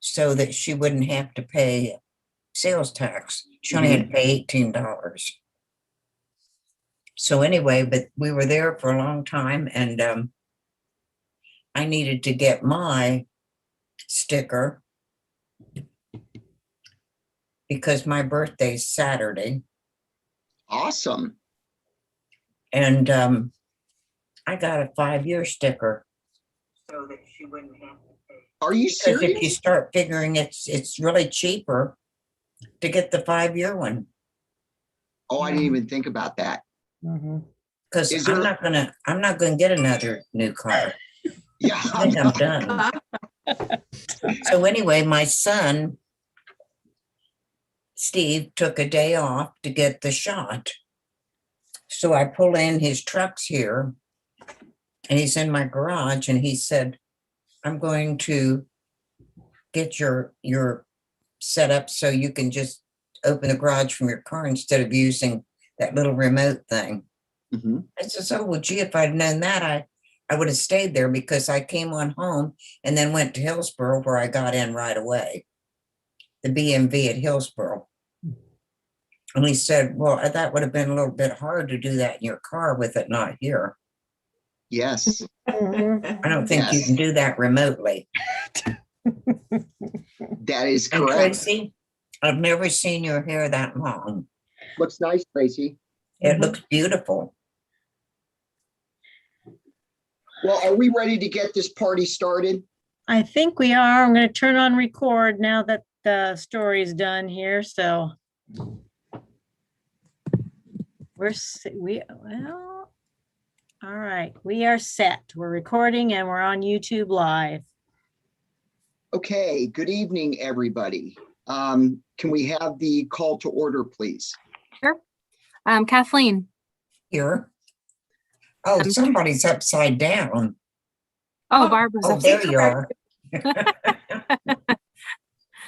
so that she wouldn't have to pay sales tax. She only had to pay $18. So anyway, but we were there for a long time, and I needed to get my sticker because my birthday's Saturday. Awesome. And I got a 5-year sticker so that she wouldn't have to pay. Are you Because if you serious? start figuring it's really cheaper to get the 5-year one. Oh, I didn't even think about that. Because Is I'm there- not gonna get another new car. Yeah. I think I'm done. So anyway, my son, Steve, took a day off to get the shot. So I pull in, his truck's here, and he's in my garage, and he said, I'm going to get your set up so you can just open the garage from your car instead of using that little remote thing. Mhm. I says, oh, well, gee, if I'd known that, I would have stayed there, because I came on home and then went to Hillsborough, where I got in right away, the BMV at Hillsborough. And he said, well, that would have been a little bit hard to do that in your car with it not here. Yes. I don't think you Yes. can do that remotely. That is And correct. Tracy, I've never seen your hair that long. Looks nice, Tracy. It looks beautiful. Well, are we ready to get this party started? I think we are. I'm going to turn on record now that the story is done here. So well, all right. We are set. We're recording and we're on YouTube Live. Okay, good evening, everybody. Can we have the call to order, please? Sure. Kathleen. Here. Oh, somebody's upside down. Oh, Barbara's Oh, upside there you are.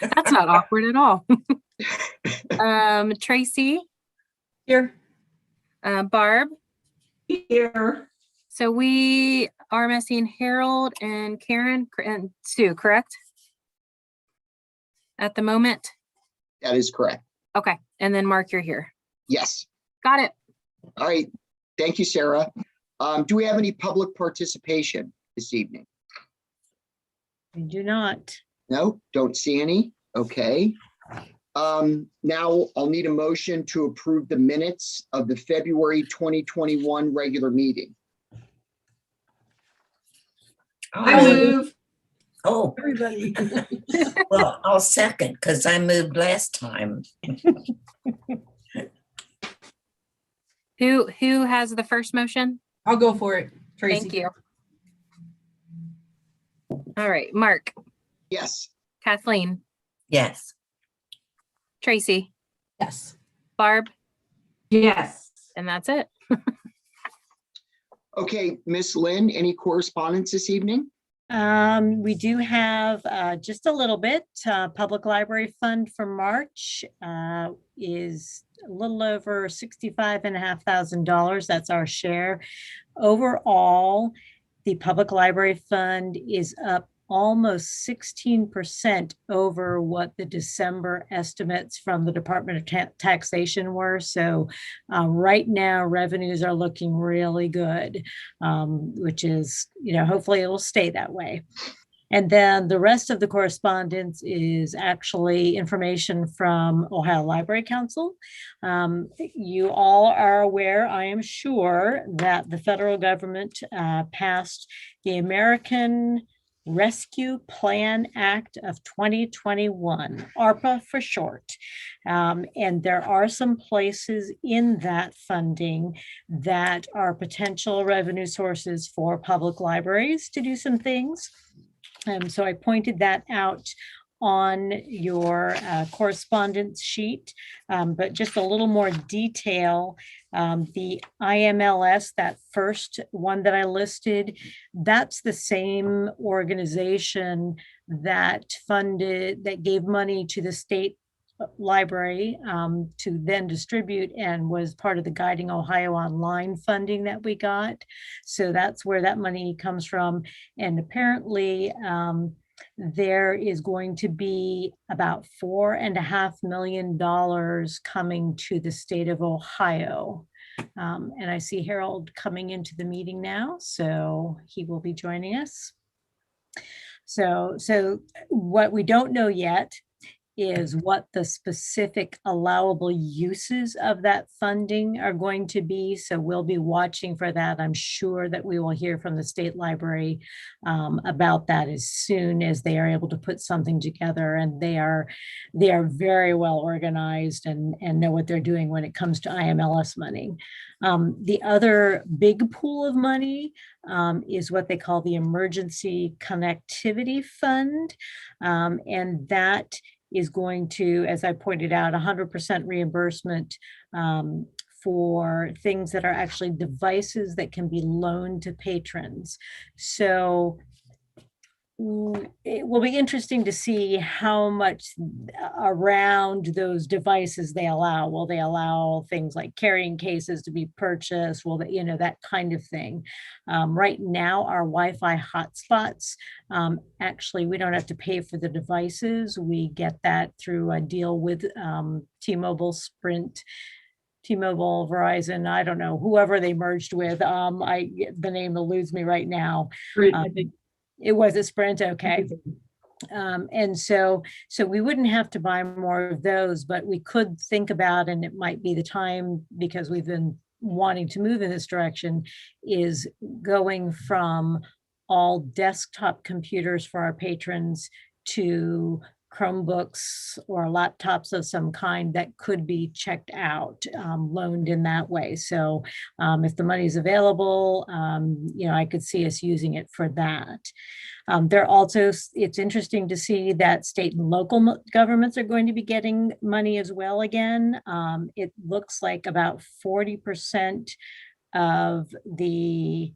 That's not awkward at all. Tracy. Here. Barb. Here. So we are missing Harold and Karen and Sue, correct? At the moment? That is correct. Okay. And then Mark, you're here. Yes. Got it. All right. Thank you, Sarah. Do we have any public participation this evening? We do not. No, don't see any. Okay. Now I'll need a motion to approve the minutes of the February 2021 regular meeting. I move. Oh, Everybody. well, I'll second, because I moved last time. Who has the first motion? I'll go for it, Tracy. Thank you. All right, Mark, Yes. Kathleen, Yes. Tracy, Yes. Barb, Yes. and that's it. Okay, Miss Lynn, any correspondence this evening? We do have just a little bit. Public Library Fund for March is a little over $65,500. That's our share. Overall, the Public Library Fund is up almost 16% over what the December estimates from the Department of Taxation were. So right now revenues are looking really good, which is, hopefully it will stay that way. And then the rest of the correspondence is actually information from Ohio Library Council. You all are aware, I am sure, that the federal government passed the American Rescue Plan Act of 2021, ARPA for short. And there are some places in that funding that are potential revenue sources for public libraries to do some things. So I pointed that out on your correspondence sheet, but just a little more detail. The IMLS, that first one that I listed, that's the same organization that gave money to the state library to then distribute and was part of the Guiding Ohio Online funding that we got. So that's where that money comes from. And apparently there is going to be about $4.5 million coming to the state of Ohio. And I see Harold coming into the meeting now, so he will be joining us. So what we don't know yet is what the specific allowable uses of that funding are going to be. So we'll be watching for that. I'm sure that we will hear from the state library about that as soon as they are able to put something together. And they are very well organized and know what they're doing when it comes to IMLS money. The other big pool of money is what they call the Emergency Connectivity Fund. And that is going to, as I pointed out, 100% reimbursement for things that are actually devices that can be loaned to patrons. So it will be interesting to see how much around those devices they allow. Will they allow things like carrying cases to be purchased? Will they, that kind of thing. Right now, our Wi-Fi hotspots, actually, we don't have to pay for the devices. We get that through a deal with T-Mobile, Sprint, T-Mobile, Verizon, I don't know, whoever they merged with. The name eludes me right now. I think. It was a Sprint, okay. And so we wouldn't have to buy more of those, but we could think about, and it might be the time, because we've been wanting to move in this direction, is going from all desktop computers for our patrons to Chromebooks or laptops of some kind that could be checked out, loaned in that way. So if the money's available, I could see us using it for that. It's interesting to see that state and local governments are going to be getting money as well again. It looks like about 40% of the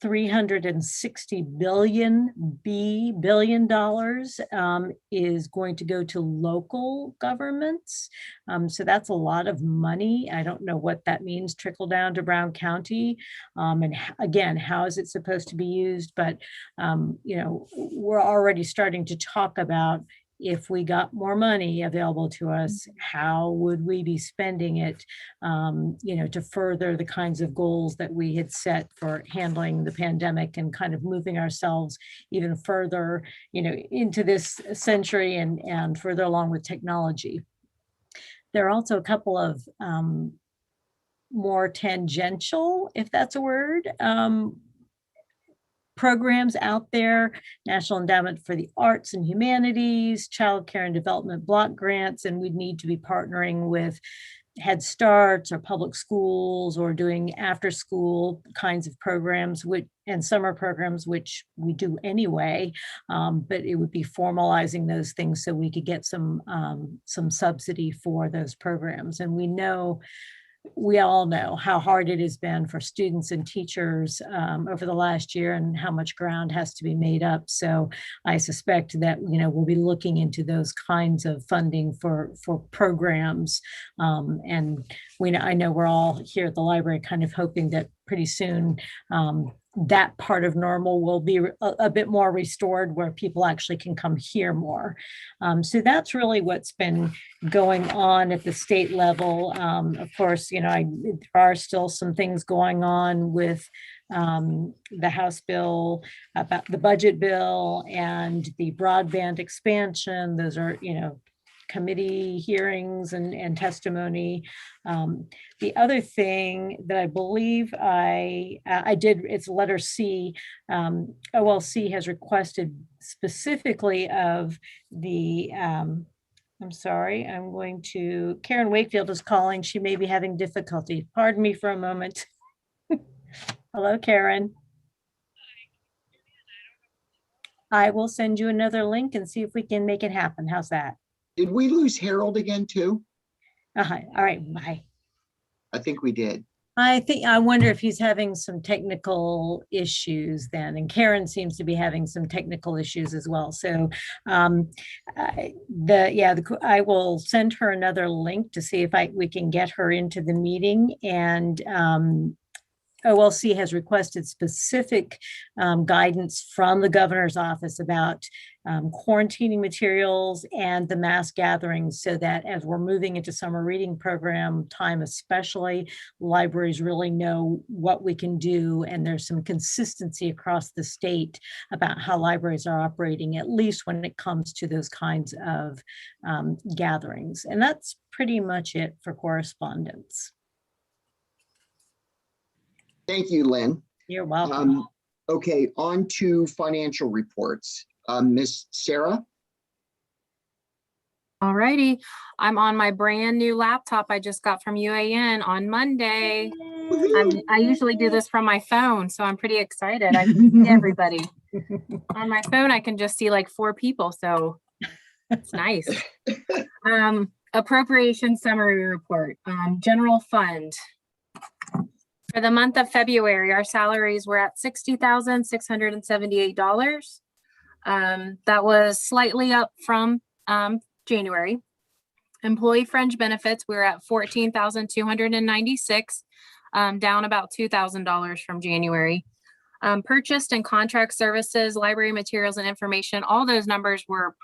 $360 billion is going to go to local governments. So that's a lot of money. I don't know what that means, trickle down to Brown County. And again, how is it supposed to be used? But, we're already starting to talk about, if we got more money available to us, how would we be spending it, to further the kinds of goals that we had set for handling the pandemic and kind of moving ourselves even further, into this century and further along with technology. There are also a couple of more tangential, if that's a word, programs out there: National Endowment for the Arts and Humanities, Child Care and Development Block Grants, and we'd need to be partnering with Head Starts or public schools, or doing after school kinds of programs, and summer programs, which we do anyway, but it would be formalizing those things so we could get some subsidy for those programs. And we all know how hard it has been for students and teachers over the last year, and how much ground has to be made up. So I suspect that, we'll be looking into those kinds of funding for programs. And I know we're all here at the library kind of hoping that pretty soon that part of normal will be a bit more restored, where people actually can come here more. So that's really what's been going on at the state level. Of course, there are still some things going on with the House bill, about the budget bill and the broadband expansion. Those are, committee hearings and testimony. The other thing that I believe I did, it's letter C. OLC has requested specifically of the, I'm sorry, Karen Wakefield is calling. She may be having difficulty. Pardon me for a moment. Hello, Karen. I will send you another link and see if we can make it happen. How's that? Did we lose Harold again too? All right, bye. I think we did. I wonder if he's having some technical issues then, and Karen seems to be having some technical issues as well. So I will send her another link to see if we can get her into the meeting, and OLC has requested specific guidance from the governor's office about quarantining materials and the mass gatherings, so that as we're moving into summer reading program time, especially, libraries really know what we can do, and there's some consistency across the state about how libraries are operating, at least when it comes to those kinds of gatherings. And that's pretty much it for correspondence. Thank you, Lynn. You're welcome. Okay, on to financial reports. Miss Sarah? Alrighty, I'm on my brand new laptop I just got from UAN on Monday. I usually do this from my phone, so I'm pretty excited. I can see everybody. On my phone, I can just see like 4 people, so it's nice. Appropriation summary report, general fund. For the month of February, our salaries were at $60,678. That was slightly up from January. Employee fringe benefits, we were at $14,296, down about $2,000 from January. Purchased and contract services, library materials and information, all those numbers were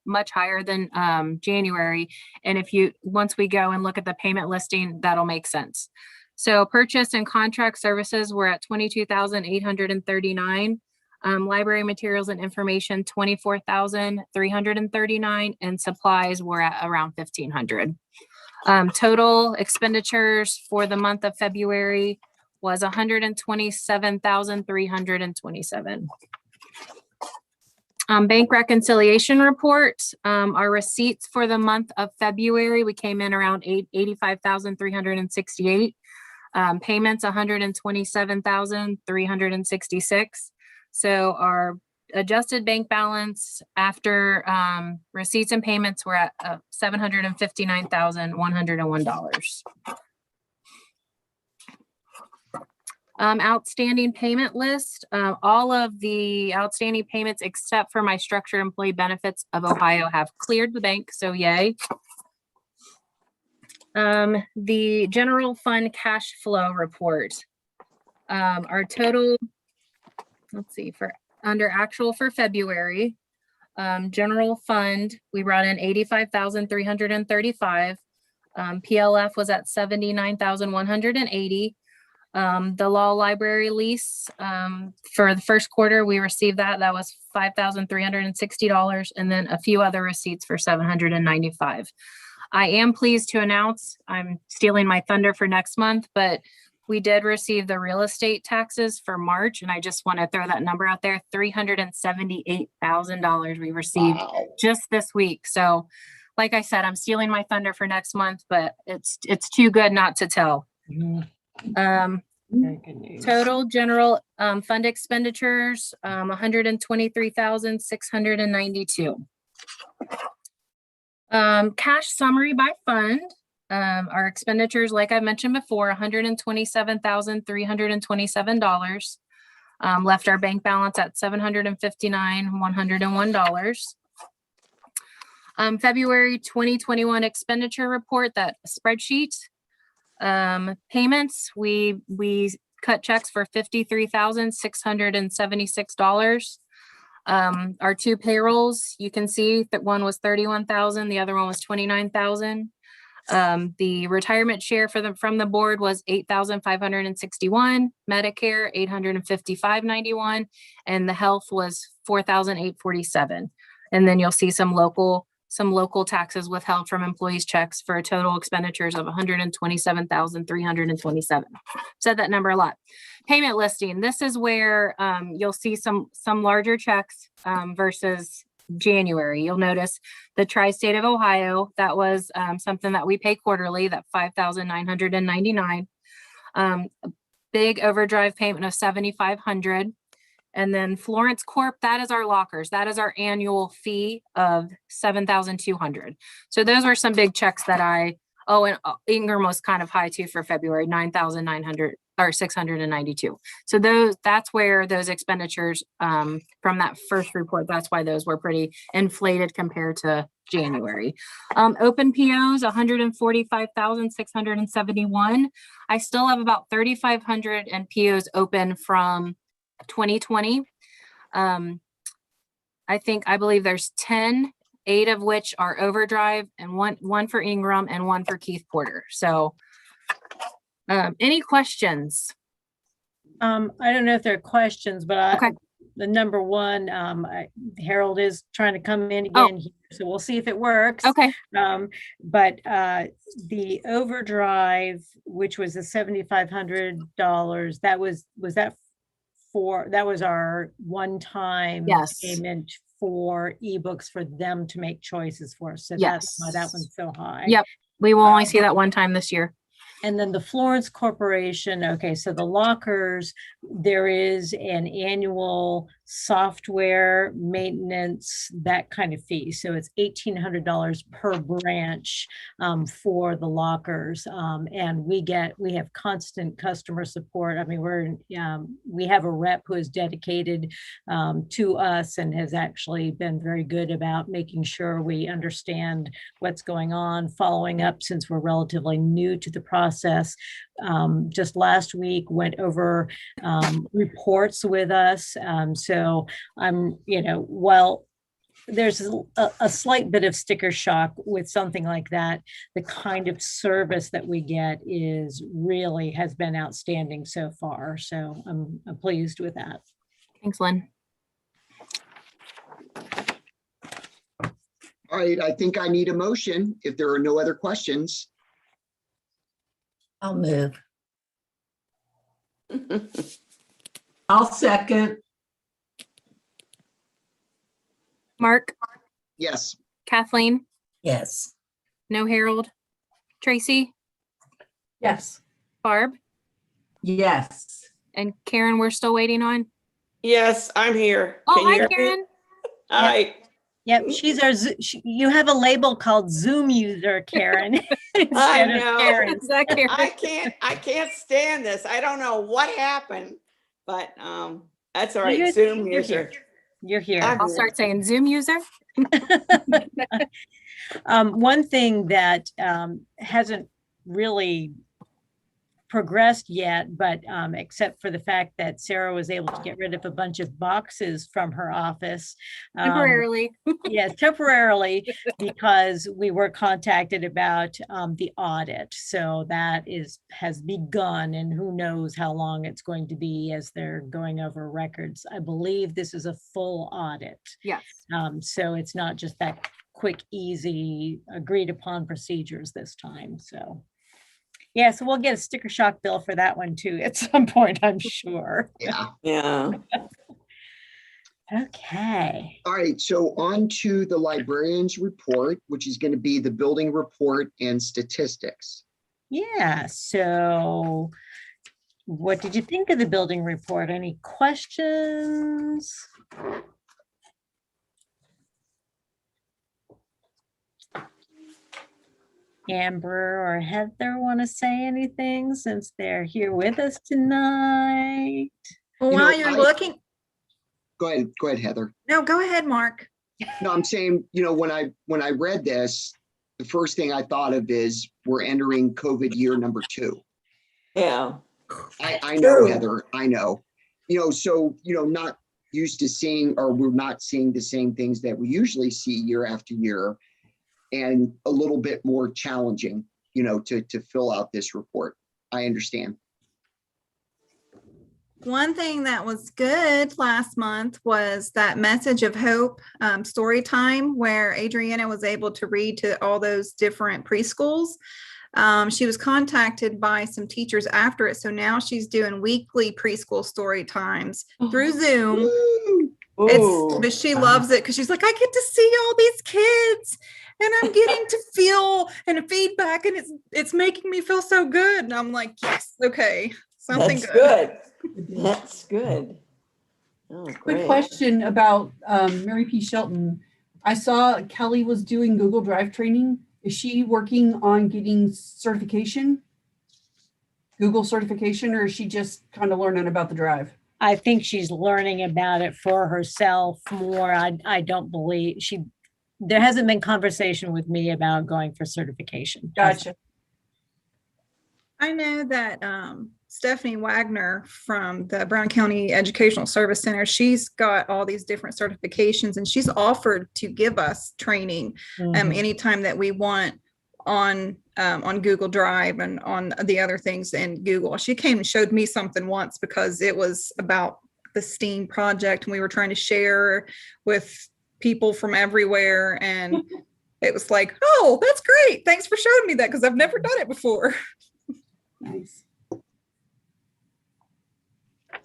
much higher than January. And once we go and look at the payment listing, that'll make sense. So purchase and contract services were at $22,839. Library materials and information, $24,339, and supplies were at around $1,500. Total expenditures for the month of February was $127,327. Bank reconciliation report. Our receipts for the month of February, we came in around $85,368. Payments, $127,366. So our adjusted bank balance after receipts and payments were at $759,101. Outstanding payment list. All of the outstanding payments except for my structured employee benefits of Ohio have cleared the bank, so yay. The general fund cash flow report. Our total, let's see, for under actual for February, general fund, we brought in $85,335. PLF was at $79,180. The law library lease, for the first quarter, we received that was $5,360, and then a few other receipts for $795. I am pleased to announce, I'm stealing my thunder for next month, but we did receive the real estate taxes for March, and I just want to throw that number out there, $378,000 we received just this week. So like I said, I'm stealing my thunder for next month, but it's too good not to tell. Total general fund expenditures, $123,692. Cash summary by fund. Our expenditures, like I mentioned before, $127,327. Left our bank balance at $759,101. February 2021 expenditure report, that spreadsheet. Payments, we cut checks for $53,676. Our 2 payrolls, you can see that one was $31,000, the other one was $29,000. The retirement share from the board was $8,561, Medicare $855.91, and the health was $4,847. And then you'll see some local taxes withheld from employees' checks for total expenditures of $127,327. Said that number a lot. Payment listing. This is where you'll see some larger checks versus January. You'll notice the Tri-State of Ohio. That was something that we pay quarterly, that $5,999. Big overdrive payment of $7,500. And then Florence Corp, that is our lockers. That is our annual fee of $7,200. So those are some big checks that and Ingram was kind of high too for February, $9,900 or 692. So that's where those expenditures from that first report, that's why those were pretty inflated compared to January. Open POs, 145,671. I still have about 3,500 in POs open from 2020. I believe there's 10, 8 of which are overdrive, and one for Ingram and one for Keith Porter. So any questions? I don't know if there are questions, but Okay. the number one, Harold is trying to come in Oh. again here, so we'll see if it works. Okay. But the overdrive, which was the $7,500, that was our one-time Yes. payment for ebooks for them to make choices for us. So that's why that Yes. one's so high. Yep. We will only see that one time this year. And then the Florence Corporation, okay, so the lockers, there is an annual software maintenance, that kind of fee. So it's $1,800 per branch for the lockers. And we have constant customer support. I mean, we have a rep who is dedicated to us and has actually been very good about making sure we understand what's going on, following up since we're relatively new to the process. Just last week went over reports with us. So I'm, while there's a slight bit of sticker shock with something like that, the kind of service that we get has been outstanding so far. So I'm pleased with that. Thanks, Lynn. All right, I think I need a motion if there are no other questions. I'll move. I'll second. Mark, Yes, Kathleen, Yes. no Harold, Tracy, Yes. Barb, Yes. and Karen, we're still waiting on. Yes, I'm here. Oh, Can you hi, hear me? Karen. Hi. Yep, she's our, you have a label called Zoom user, Karen. I instead of know. Karen. Is that Karen? I can't stand this. I don't know what happened, but that's all You're- right. Zoom you're user. You're here. I'm I'll start saying Zoom user. One thing that hasn't really progressed yet, but except for the fact that Sarah was able to get rid of a bunch of boxes from her office. Temporarily. Yes, temporarily, because we were contacted about the audit. So that has begun, and who knows how long it's going to be as they're going over records. I believe this is a full audit. Yes. So it's not just that quick, easy, agreed upon procedures this time. So yeah, so we'll get a sticker shock bill for that one too at some point, I'm sure. yeah. Yeah. Okay. All right, so on to the librarian's report, which is going to be the building report and statistics. Yeah, so what did you think of the building report? Any questions? Amber or Heather want to say anything since they're here with us tonight? You know, While you're looking, Go ahead, Heather. no, go ahead, Mark. No, I'm saying, when I read this, the first thing I thought of is we're entering COVID year number 2. Yeah. I know, True. Heather, I know. So, not used to seeing, or we're not seeing the same things that we usually see year after year, and a little bit more challenging, to fill out this report. I understand. One thing that was good last month was that message of hope story time where Adriana was able to read to all those different preschools. She was contacted by some teachers after it. So now she's doing weekly preschool story times through Zoom. Ooh. But she loves it because she's like, I get to see all these kids and I'm getting to feel and feedback, and it's making me feel so good. And I'm like, yes, okay, something That's good. That's good. Oh, Quick great. question about Mary P. Shelton. I saw Kelly was doing Google Drive training. Is she working on getting certification? Google certification, or is she just kind of learning about the drive? I think she's learning about it for herself more. I don't believe there hasn't been conversation with me about going for certification. Gotcha. I know that Stephanie Wagner from the Brown County Educational Service Center, she's got all these different certifications, and she's offered to give us training Mhm. anytime that we want on Google Drive and on the other things in Google. She came and showed me something once because it was about the STEAM project, and we were trying to share with people from everywhere. And it was like, oh, that's great. Thanks for showing me that, because I've never done it before. Nice.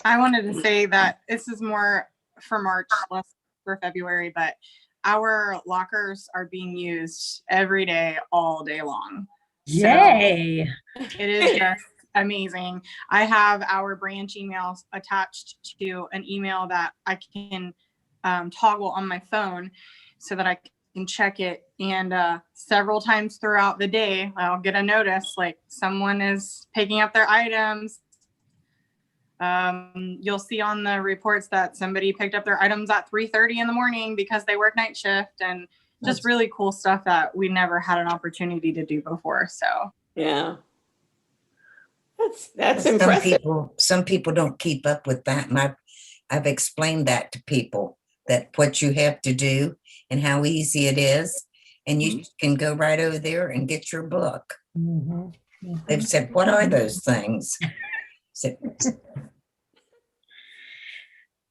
I wanted to say that this is more for March, less for February, but our lockers are being used every day, all day long. So Yay. it is just amazing. I have our branch emails attached to an email that I can toggle on my phone so that I can check it. And several times throughout the day, I'll get a notice like someone is picking up their items. You'll see on the reports that somebody picked up their items at 3:30 in the morning because they work night shift, and just really cool stuff that we never had an opportunity to do before. So Yeah. That's Some impressive. some people don't keep up with that, and I've explained that to people, that what you have to do and how easy it is, and you can go right over there and get your book. Mhm. They've said, "What are those things?" So,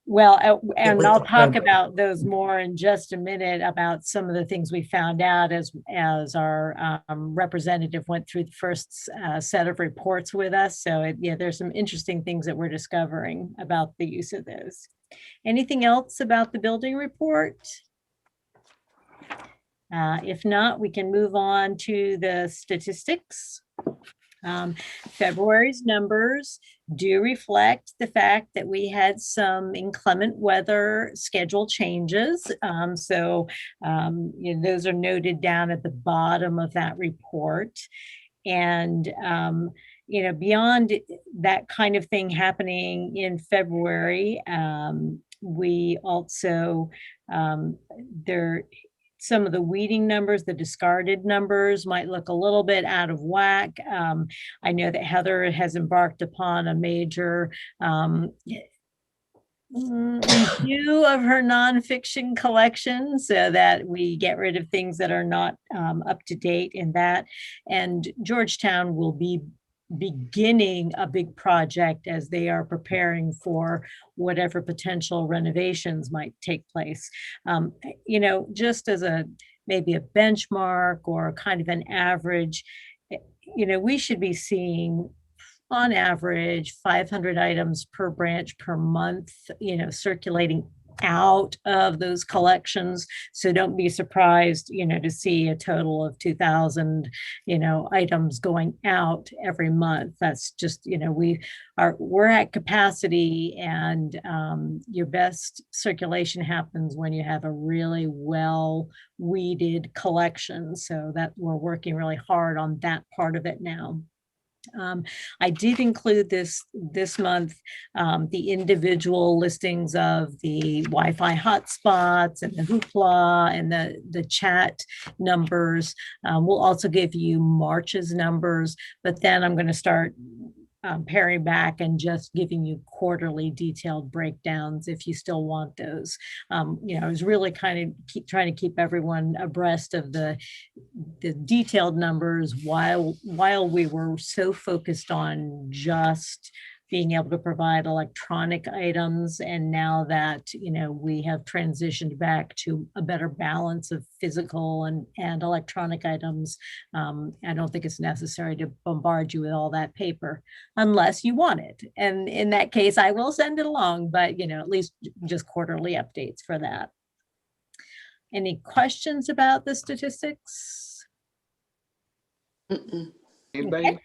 Well, and was I'll the talk program. about those more in just a minute, about some of the things we found out as our representative went through the first set of reports with us. So yeah, there's some interesting things that we're discovering about the use of those. Anything else about the building report? If not, we can move on to the statistics. February's numbers do reflect the fact that we had some inclement weather schedule changes. Those are noted down at the bottom of that report. And beyond that kind of thing happening in February, we also some of the weeding numbers, the discarded numbers might look a little bit out of whack. I know that Heather has embarked upon a major review of her nonfiction collection so that we get rid of things that are not up to date in that. And Georgetown will be beginning a big project as they are preparing for whatever potential renovations might take place. Just as maybe a benchmark or kind of an average, we should be seeing on average 500 items per branch per month, circulating out of those collections. So don't be surprised, to see a total of 2,000, items going out every month. That's just, we're at capacity, and your best circulation happens when you have a really well weeded collection. So that we're working really hard on that part of it now. I did include this month, the individual listings of the Wi-Fi hotspots and the hoopla and the chat numbers. We'll also give you March's numbers, but then I'm going to start paring back and just giving you quarterly detailed breakdowns if you still want those. I was really kind of trying to keep everyone abreast of the detailed numbers while we were so focused on just being able to provide electronic items. And now that, we have transitioned back to a better balance of physical and electronic items, I don't think it's necessary to bombard you with all that paper unless you want it. And in that case, I will send it along, but, at least just quarterly updates for that. Any questions about the statistics? Anybody? Okay.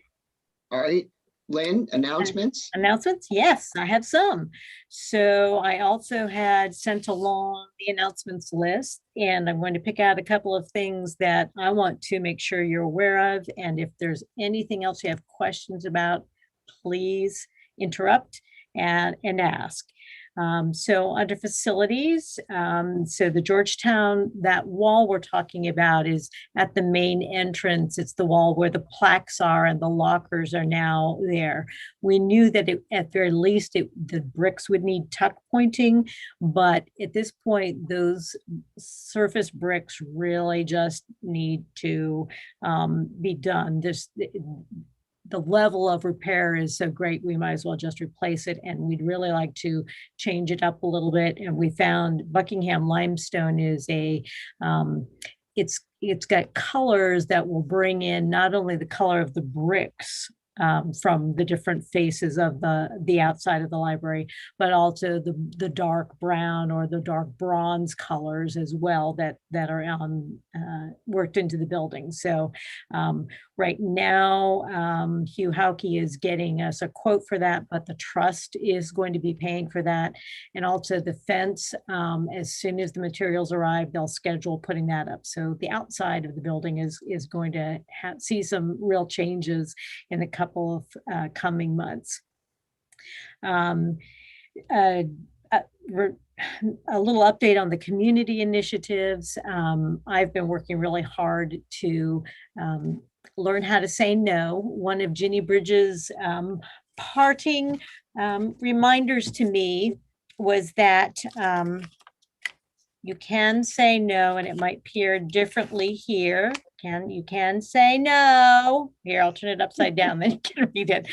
All right, Lynn, announcements? Announcements? Yes, I have some. So I also had sent along the announcements list, and I'm going to pick out a couple of things that I want to make sure you're aware of. And if there's anything else you have questions about, please interrupt and ask. So under facilities, so the Georgetown, that wall we're talking about is at the main entrance. It's the wall where the plaques are and the lockers are now there. We knew that at very least the bricks would need tuck pointing, but at this point, those surface bricks really just need to be done. The level of repair is so great, we might as well just replace it. And we'd really like to change it up a little bit. And we found Buckingham limestone is it's got colors that will bring in not only the color of the bricks from the different faces of the outside of the library, but also the dark brown or the dark bronze colors as well that are worked into the building. So right now, Hugh Hauke is getting us a quote for that, but the trust is going to be paying for that. And also the fence, as soon as the materials arrive, they'll schedule putting that up. So the outside of the building is going to see some real changes in the couple of coming months. A little update on the community initiatives. I've been working really hard to learn how to say no. One of Ginny Bridges' parting reminders to me was that you can say no, and it might appear differently here. You can say no. Here, I'll turn it upside down, then you can read it.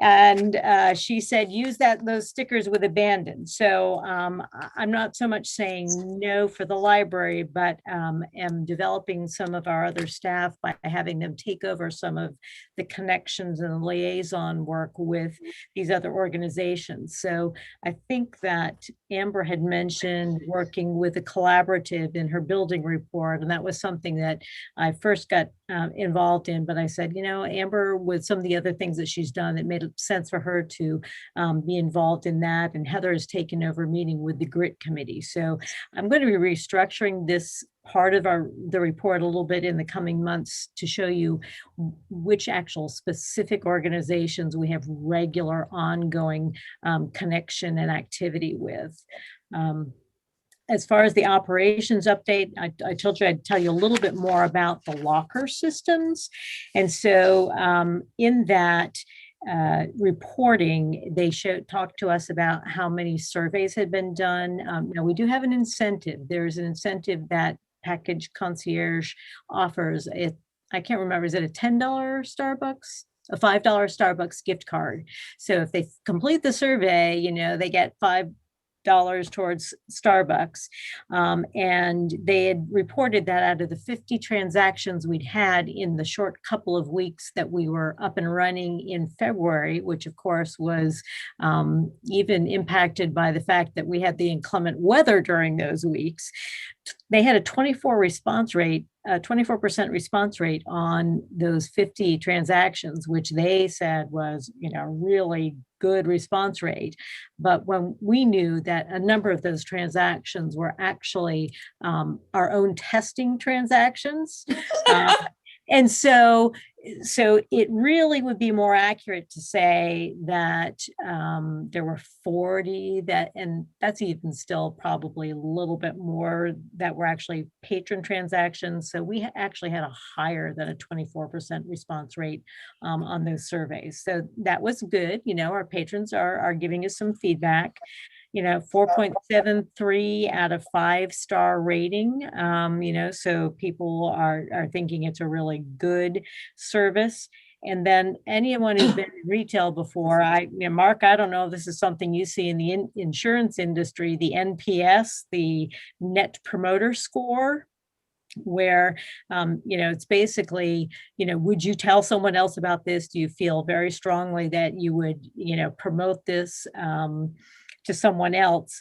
And she said, use those stickers with abandon. So I'm not so much saying no for the library, but am developing some of our other staff by having them take over some of the connections and liaison work with these other organizations. So I think that Amber had mentioned working with a collaborative in her building report, and that was something that I first got involved in, but I said, Amber, with some of the other things that she's done, it made sense for her to be involved in that. And Heather has taken over meeting with the GRIT committee. So I'm going to be restructuring this part of the report a little bit in the coming months to show you which actual specific organizations we have regular ongoing connection and activity with. As far as the operations update, I told you I'd tell you a little bit more about the locker systems. And so in that reporting, they talked to us about how many surveys had been done. Now we do have an incentive. There's an incentive that Package Concierge offers. I can't remember, is it a $10 Starbucks? A $5 Starbucks gift card. So if they complete the survey, they get $5 towards Starbucks. And they had reported that out of the 50 transactions we'd had in the short couple of weeks that we were up and running in February, which of course was even impacted by the fact that we had the inclement weather during those weeks, they had a 24% response rate on those 50 transactions, which they said was, really good response rate. But when we knew that a number of those transactions were actually our own testing transactions. And so it really would be more accurate to say that there were 40 and that's even still probably a little bit more that were actually patron transactions. So we actually had a higher than a 24% response rate on those surveys. So that was good. Our patrons are giving us some feedback. 4.73 out of 5-star rating. So people are thinking it's a really good service. And then anyone who's been in retail before, Mark, I don't know if this is something you see in the insurance industry, the NPS, the Net Promoter Score, where, it's basically, would you tell someone else about this? Do you feel very strongly that you would, promote this to someone else?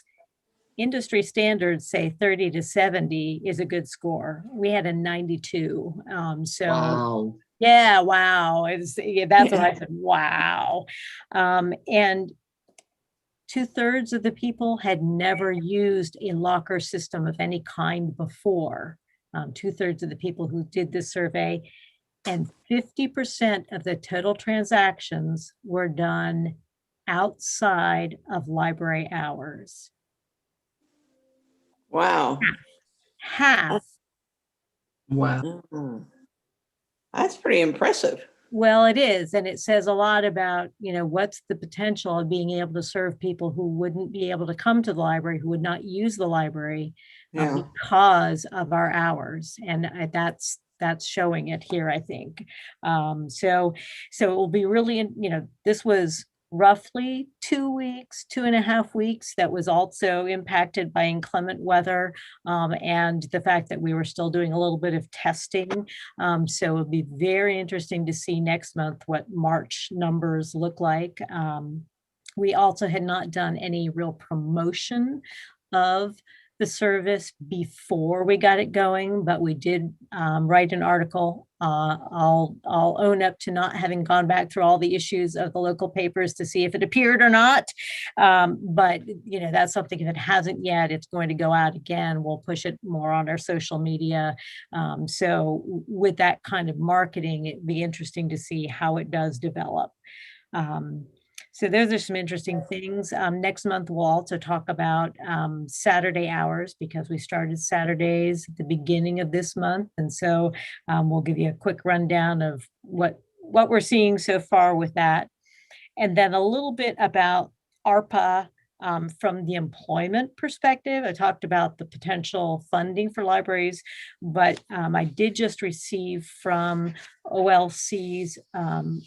Industry standards say 30 to 70 is a good score. We had a 92. Wow. Yeah, wow. That's what I said. Wow. And 2/3 of the people had never used a locker system of any kind before. 2/3 of the people who did this survey and 50% of the total transactions were done outside of library hours. Wow. Half. Wow. Mhm. That's pretty impressive. Well, it is, and it says a lot about, what's the potential of being able to serve people who wouldn't be able to come to the library, who would not use the library Yeah. because of our hours, and that's showing it here, I think. So it will be really, this was roughly 2.5 weeks that was also impacted by inclement weather, and the fact that we were still doing a little bit of testing. So it'll be very interesting to see next month what March numbers look like. We also had not done any real promotion of the service before we got it going, but we did write an article. I'll own up to not having gone back through all the issues of the local papers to see if it appeared or not. But that's something, if it hasn't yet, it's going to go out again. We'll push it more on our social media. So with that kind of marketing, it'd be interesting to see how it does develop. So those are some interesting things. Next month, we'll also talk about Saturday hours, because we started Saturdays at the beginning of this month. And so we'll give you a quick rundown of what we're seeing so far with that. And then a little bit about ARPA from the employment perspective. I talked about the potential funding for libraries, but I did just receive from OLC's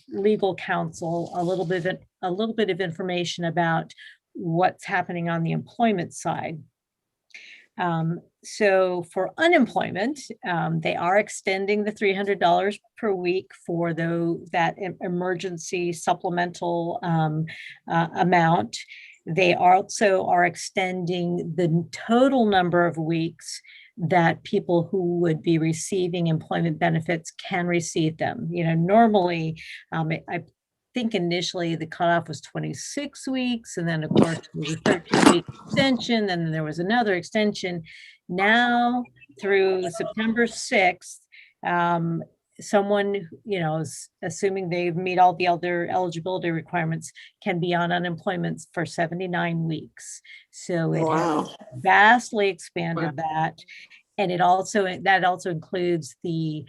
legal counsel a little bit of information about what's happening on the employment side. So for unemployment, they are extending the $300 per week for that emergency supplemental amount. They also are extending the total number of weeks that people who would be receiving employment benefits can receive them. Normally, I think initially the cutoff was 26 weeks, and then of course there was a 13-week extension, and then there was another extension. Now through September 6th, someone, assuming they meet all the other eligibility requirements, can be on unemployment for 79 weeks. So it has vastly expanded that. And that also includes the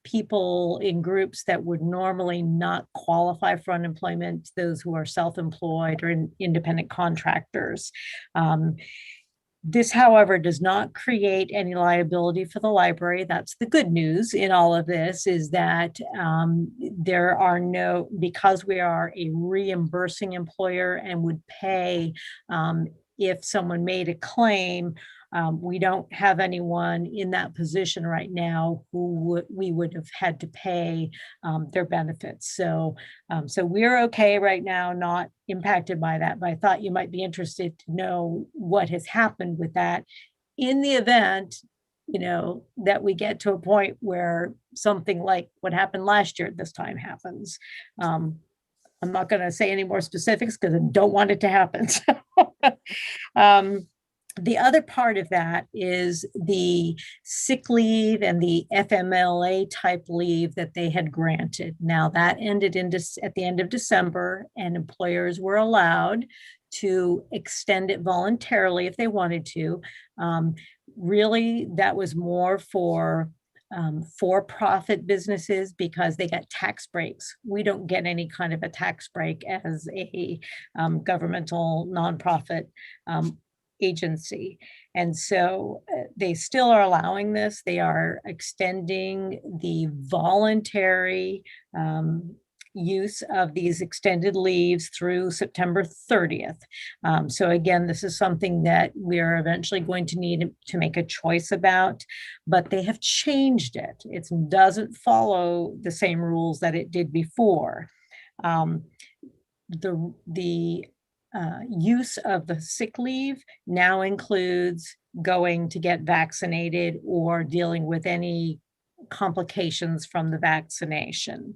people in groups that would normally not qualify for unemployment, those who are self-employed or independent contractors. This, however, does not create any liability for the library. That's the good news in all of this, is that there are because we are a reimbursing employer and would pay if someone made a claim. We don't have anyone in that position right now who we would have had to pay their benefits. So we're okay right now, not impacted by that. But I thought you might be interested to know what has happened with that in the event, that we get to a point where something like what happened last year at this time happens. I'm not going to say any more specifics because I don't want it to happen. The other part of that is the sick leave and the FMLA type leave that they had granted. Now that ended at the end of December, and employers were allowed to extend it voluntarily if they wanted to. Really, that was more for for-profit businesses because they got tax breaks. We don't get any kind of a tax break as a governmental nonprofit agency. And so they still are allowing this. They are extending the voluntary use of these extended leaves through September 30th. So again, this is something that we're eventually going to need to make a choice about, but they have changed it. It doesn't follow the same rules that it did before. The use of the sick leave now includes going to get vaccinated or dealing with any complications from the vaccination.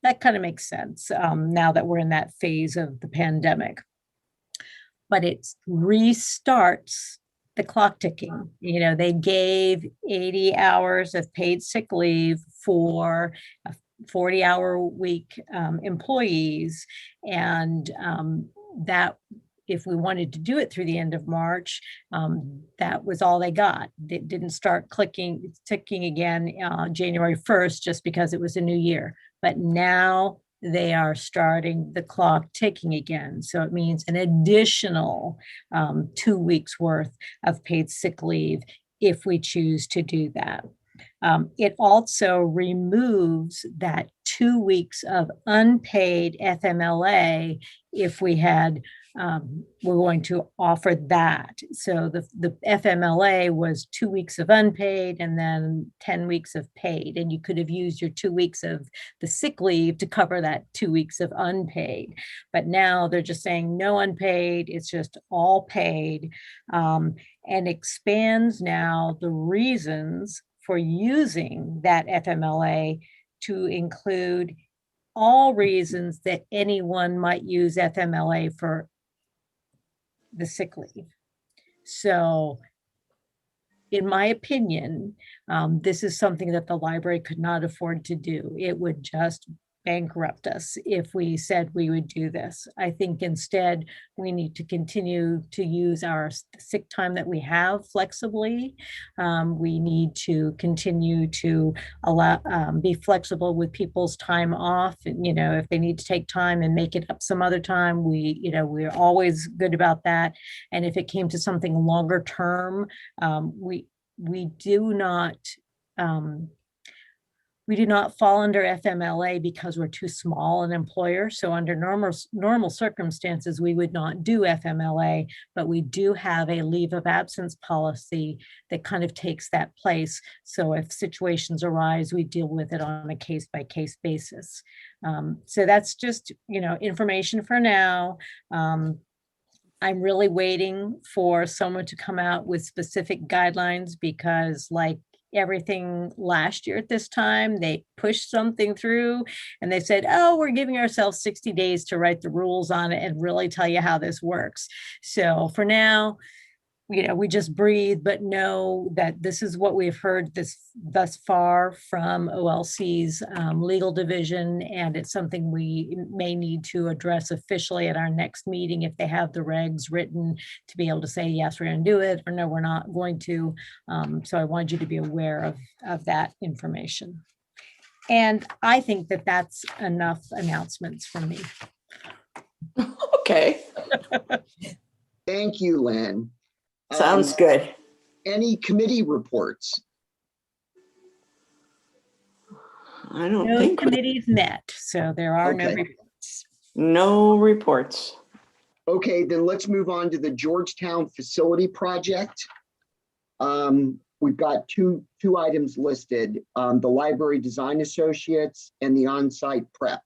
That kind of makes sense now that we're in that phase of the pandemic. But it restarts the clock ticking. They gave 80 hours of paid sick leave for 40-hour week employees. And that if we wanted to do it through the end of March, that was all they got. It didn't start ticking again January 1st, just because it was a new year. But now they are starting the clock ticking again. So it means an additional 2 weeks worth of paid sick leave if we choose to do that. It also removes that 2 weeks of unpaid FMLA if we had, we're going to offer that. So the FMLA was 2 weeks of unpaid and then 10 weeks of paid. And you could have used your 2 weeks of the sick leave to cover that 2 weeks of unpaid. But now they're just saying no unpaid, it's just all paid, and expands now the reasons for using that FMLA to include all reasons that anyone might use FMLA for the sick leave. So in my opinion, this is something that the library could not afford to do. It would just bankrupt us if we said we would do this. I think instead we need to continue to use our sick time that we have flexibly. We need to continue to be flexible with people's time off. And, if they need to take time and make it up some other time, we're always good about that. And if it came to something longer term, we do not fall under FMLA because we're too small an employer. So under normal circumstances, we would not do FMLA, but we do have a leave of absence policy that kind of takes that place. So if situations arise, we deal with it on a case-by-case basis. So that's just, information for now. I'm really waiting for someone to come out with specific guidelines because, like everything last year at this time, they pushed something through and they said, oh, we're giving ourselves 60 days to write the rules on it and really tell you how this works. So for now, we just breathe, but know that this is what we've heard thus far from OLC's legal division, and it's something we may need to address officially at our next meeting if they have the regs written to be able to say, yes, we're going to do it, or no, we're not going to. So I wanted you to be aware of that information. And I think that that's enough announcements from me. Okay, Thank you, Lynn. sounds good. Any committee reports? I don't No think, committees met, so there are no Okay. reports. no reports. Okay, then let's move on to the Georgetown facility project. We've got two items listed, the Library Design Associates and the on-site prep.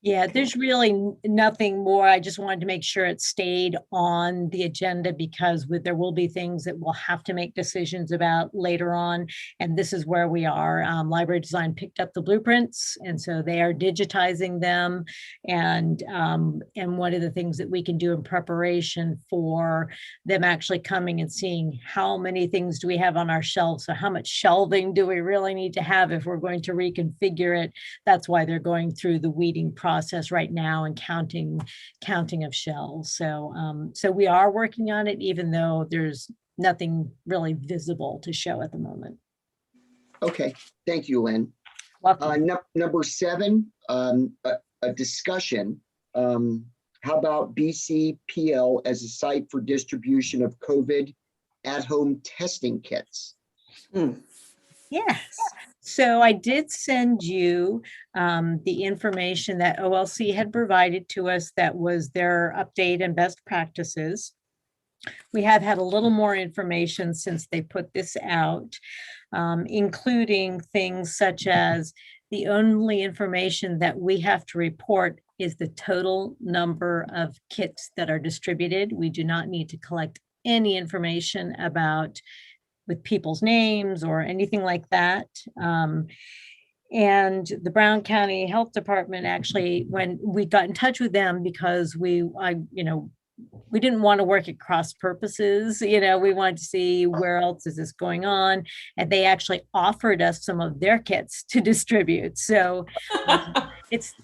Yeah, there's really nothing more. I just wanted to make sure it stayed on the agenda because there will be things that we'll have to make decisions about later on. And this is where we are. Library Design picked up the blueprints, and so they are digitizing them. And one of the things that we can do in preparation for them actually coming and seeing how many things do we have on our shelves. So how much shelving do we really need to have if we're going to reconfigure it? That's why they're going through the weeding process right now and counting of shelves. So we are working on it, even though there's nothing really visible to show at the moment. Okay, thank you, Lynn. Welcome. Number 7, a discussion. How about BCPL as a site for distribution of COVID at-home testing kits? Yes. So I did send you the information that OLC had provided to us that was their update and best practices. We have had a little more information since they put this out, including things such as the only information that we have to report is the total number of kits that are distributed. We do not need to collect any information about with people's names or anything like that. And the Brown County Health Department actually, when we got in touch with them because we didn't want to work at cross purposes. We wanted to see where else is this going on. And they actually offered us some of their kits to distribute. So it's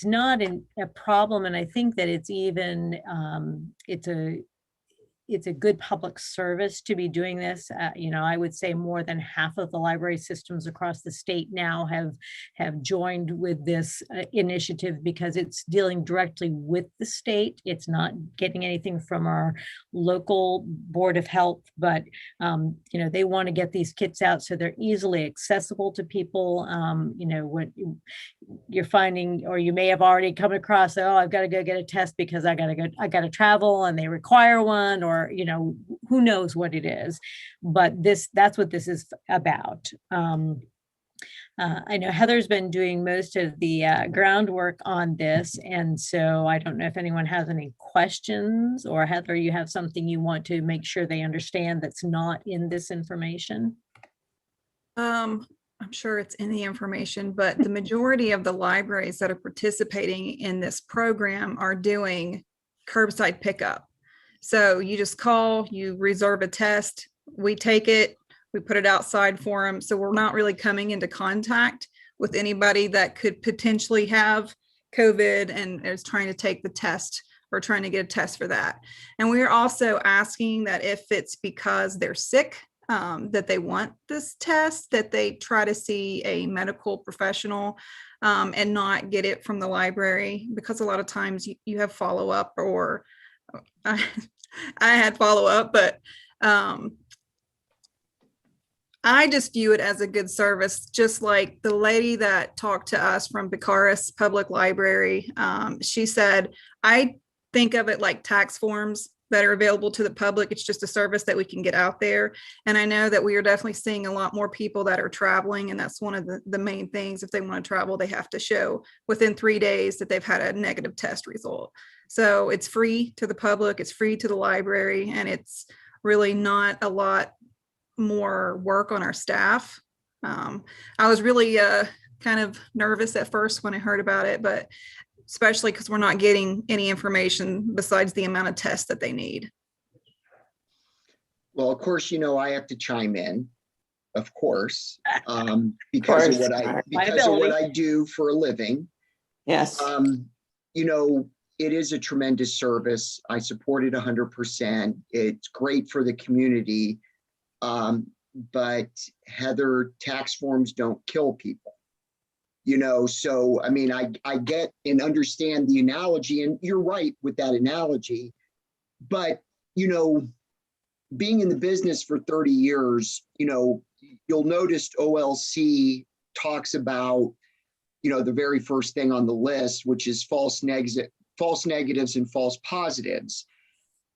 not a problem. And I think that it's even, it's a good public service to be doing this. I would say more than half of the library systems across the state now have joined with this initiative because it's dealing directly with the state. It's not getting anything from our local Board of Health, but they want to get these kits out so they're easily accessible to people. What you're finding, or you may have already come across, oh, I've got to go get a test because I got to travel and they require one, or who knows what it is, but that's what this is about. I know Heather's been doing most of the groundwork on this, and so I don't know if anyone has any questions, or Heather, you have something you want to make sure they understand that's not in this information? I'm sure it's in the information, but the majority of the libraries that are participating in this program are doing curbside pickup. So you just call, you reserve a test, we take it, we put it outside for them. So we're not really coming into contact with anybody that could potentially have COVID and is trying to take the test or trying to get a test for that. And we're also asking that if it's because they're sick, that they want this test, that they try to see a medical professional and not get it from the library, because a lot of times you have follow-up, or I had follow-up, but I just view it as a good service, just like the lady that talked to us from Bucharest Public Library. She said, I think of it like tax forms that are available to the public. It's just a service that we can get out there. And I know that we are definitely seeing a lot more people that are traveling. And that's one of the main things. If they want to travel, they have to show within 3 days that they've had a negative test result. So it's free to the public, it's free to the library, and it's really not a lot more work on our staff. I was really kind of nervous at first when I heard about it, but especially because we're not getting any information besides the amount of tests that they need. Well, of course, I have to chime in, of course, because of what I do for a living. Yes. It is a tremendous service. I support it 100%. It's great for the community. But Heather, tax forms don't kill people. So, I get and understand the analogy, and you're right with that analogy. But, being in the business for 30 years, you'll notice OLC talks about, the very first thing on the list, which is false negatives and false positives.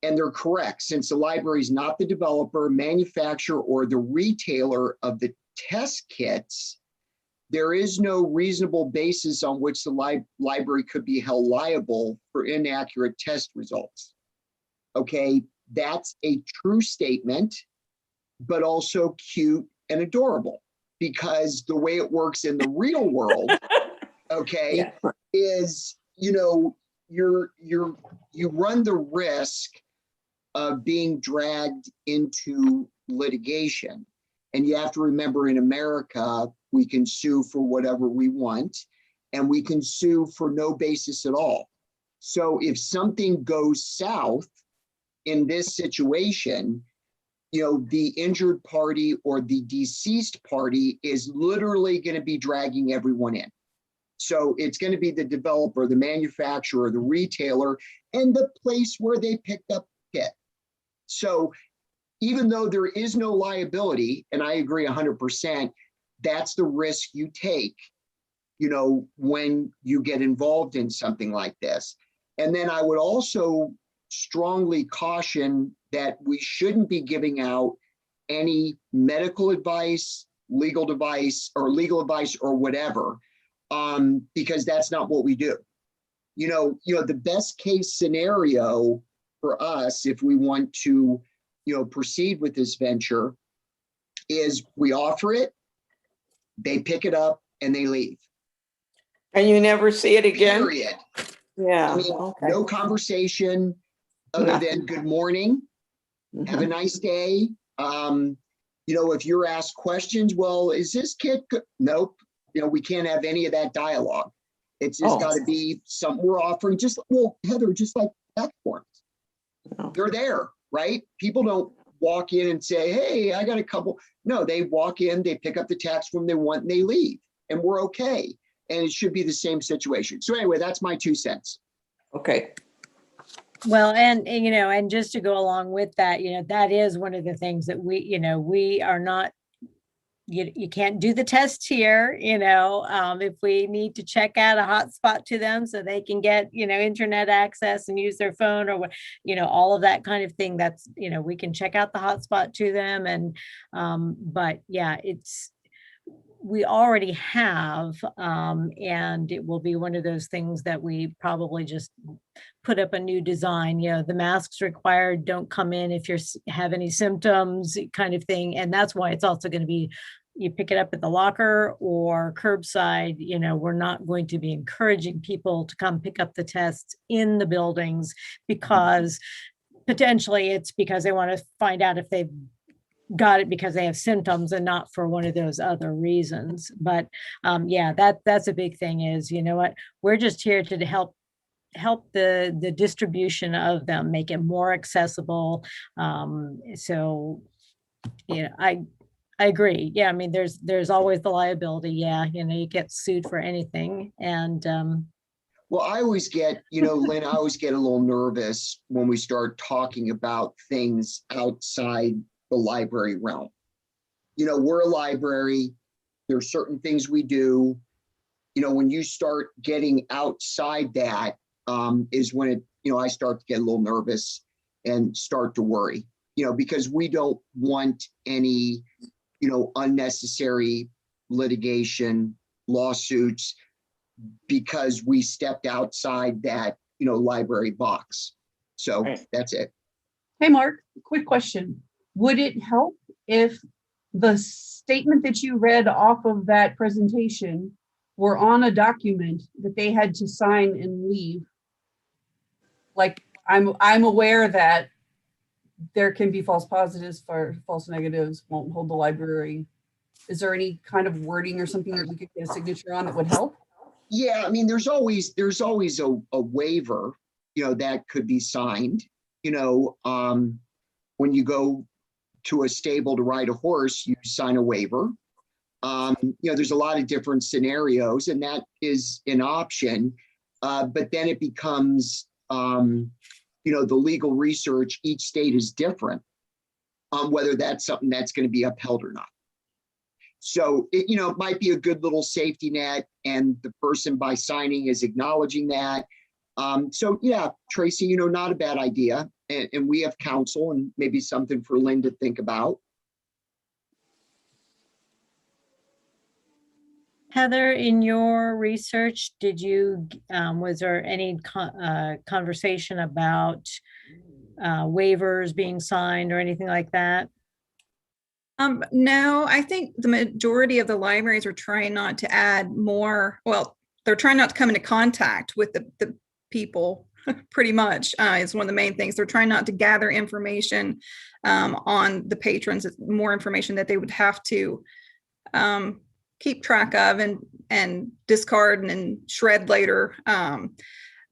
And they're correct. Since the library is not the developer, manufacturer, or the retailer of the test kits, there is no reasonable basis on which the library could be held liable for inaccurate test results. Okay, that's a true statement, but also cute and adorable, because the way it works in the real world, okay, yeah, is, you run the risk of being dragged into litigation. And you have to remember, in America, we can sue for whatever we want, and we can sue for no basis at all. So if something goes south in this situation, the injured party or the deceased party is literally going to be dragging everyone in. So it's going to be the developer, the manufacturer, the retailer, and the place where they picked up the kit. So even though there is no liability, and I agree 100%, that's the risk you take, when you get involved in something like this. And then I would also strongly caution that we shouldn't be giving out any medical advice, legal advice, or whatever, because that's not what we do. The best case scenario for us, if we want to, proceed with this venture, is we offer it, they pick it up, and they leave. And you never see it again? Period. Yeah, I mean, okay. no conversation other than Nothing. good morning, have a Mhm. nice day. If you're asked questions, well, is this kid good? Nope. We can't have any of that dialogue. It's just Oh. got to be something we're offering, well, Heather, just like tax forms. Oh. They're there, right? People don't walk in and say, hey, I got a couple. No, they walk in, they pick up the tax form they want, and they leave, and we're okay. And it should be the same situation. So anyway, that's my 2 cents. Okay, Well, and just to go along with that, that is one of the things that we are not, you can't do the test here, if we need to check out a hotspot to them so they can get, internet access and use their phone or what, all of that kind of thing, that's, we can check out the hotspot to them. And, but yeah, we already have, and it will be one of those things that we probably just put up a new design, the masks required, don't come in if you have any symptoms kind of thing. And that's why it's also going to be, you pick it up at the locker or curbside, we're not going to be encouraging people to come pick up the tests in the buildings because potentially it's because they want to find out if they've got it because they have symptoms and not for one of those other reasons. But yeah, that's a big thing is, what, we're just here to help the distribution of them, make it more accessible. So, I agree. Yeah, I mean, there's always the liability. Yeah, you get sued for anything. And Well, I always get, Lynn, I always get a little nervous when we start talking about things outside the library realm. We're a library. There are certain things we do. When you start getting outside that, is when I start to get a little nervous and start to worry, because we don't want any, unnecessary litigation, lawsuits, because we stepped outside that, library box. So Right. that's it. Hey, Mark, quick question. Would it help if the statement that you read off of that presentation were on a document that they had to sign and leave? Like, I'm aware that there can be false positives for false negatives, won't hold the library. Is there any kind of wording or something that we could get a signature on that would help? Yeah, I mean, there's always a waiver, that could be signed. When you go to a stable to ride a horse, you sign a waiver. There's a lot of different scenarios, and that is an option. But then it becomes, the legal research, each state is different on whether that's something that's going to be upheld or not. So it might be a good little safety net, and the person by signing is acknowledging that. So yeah, Tracy, not a bad idea. And we have counsel, and maybe something for Lynn to think about. Heather, in your research, was there any conversation about waivers being signed or anything like that? No, I think the majority of the libraries are trying not to add more. Well, they're trying not to come into contact with the people pretty much is one of the main things. They're trying not to gather information on the patrons. It's more information that they would have to keep track of and discard and shred later.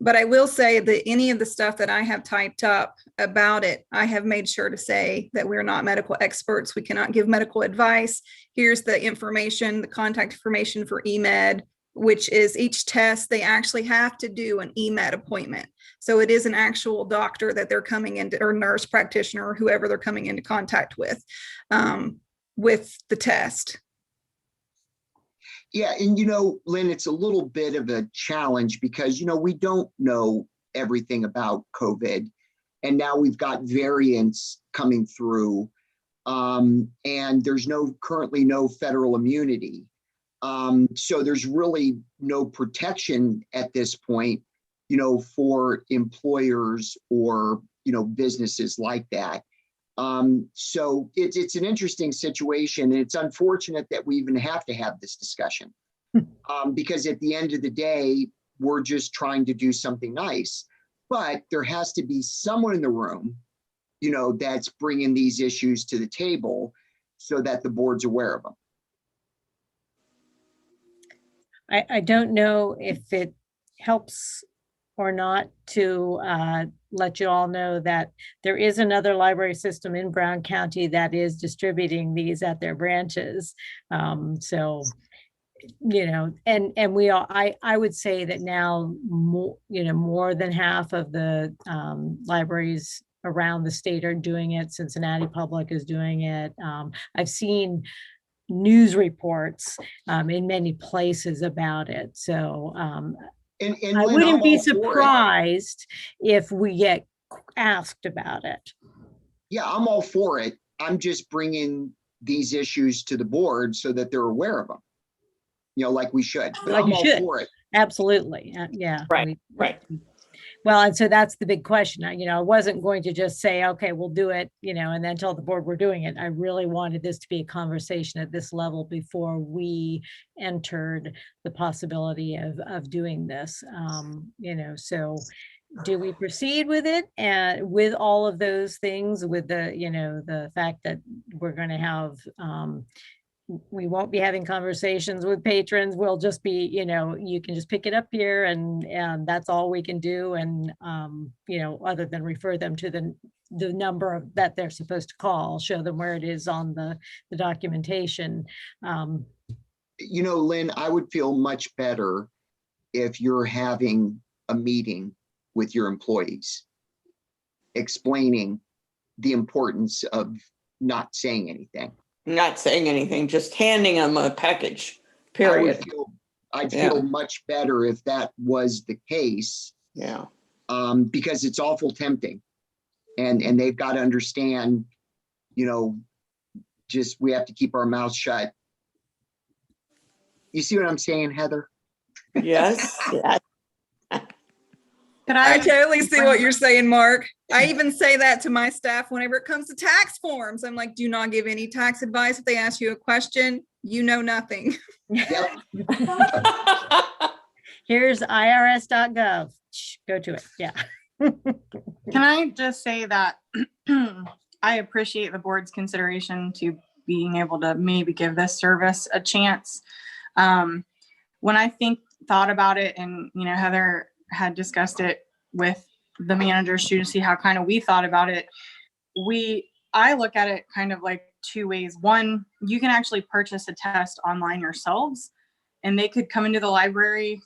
But I will say that any of the stuff that I have typed up about it, I have made sure to say that we're not medical experts. We cannot give medical advice. Here's the information, the contact information for EMED, which is each test, they actually have to do an EMED appointment. So it is an actual doctor that they're coming into, or nurse practitioner, or whoever they're coming into contact with the test. Yeah, and Lynn, it's a little bit of a challenge because we don't know everything about COVID, and now we've got variants coming through, and there's currently no federal immunity, so there's really no protection at this point, for employers or businesses like that. So it's an interesting situation, and it's unfortunate that we even have to have this discussion, because at the end of the day, we're just trying to do something nice. But there has to be someone in the room, you know, that's bringing these issues to the table so that the board's aware of them. I don't know if it helps or not to let you all know that there is another library system in Brown County that is distributing these at their branches. So, you know, and we are, I would say that now more, you know, more than half of the libraries around the state are doing it. Cincinnati Public is doing it. I've seen news reports in many places about it. So And I Lynn, wouldn't I'm be all for it. surprised if we get asked about it. Yeah, I'm all for it. I'm just bringing these issues to the board so that they're aware of them. You know, like we should. But Like I'm you all should. for it. Absolutely. Yeah. Right, right. Well, and so that's the big question. You know, I wasn't going to just say, okay, we'll do it, you know, and then tell the board we're doing it. I really wanted this to be a conversation at this level before we entered the possibility of doing this. You know, so do we proceed with it and with all of those things, with the, you know, the fact that we're going to have, we won't be having conversations with patrons. We'll just be, you know, you can just pick it up here and that's all we can do. And, you know, other than refer them to the number of, that they're supposed to call, show them where it is on the documentation. You know, Lynn, I would feel much better if you're having a meeting with your employees, explaining the importance of not saying anything. Not saying anything, just handing them a package, period. I'd Yeah. feel much better if that was the case, Yeah. because it's awful tempting. And they've got to understand, you know, just we have to keep our mouths shut. You see what I'm saying, Heather? Yes. Yes. Could I totally see what you're saying, Mark. I even say that to my staff whenever it comes to tax forms. I'm like, do not give any tax advice. If they ask you a question, you know nothing. Yep. Here's irs.gov. Go to it. Yeah. Can I just say that I appreciate the board's consideration to being able to maybe give this service a chance. When I thought about it, and you know, Heather had discussed it with the managers to see how kind of we thought about it. I look at it kind of like two ways. One, you can actually purchase a test online yourselves, and they could come into the library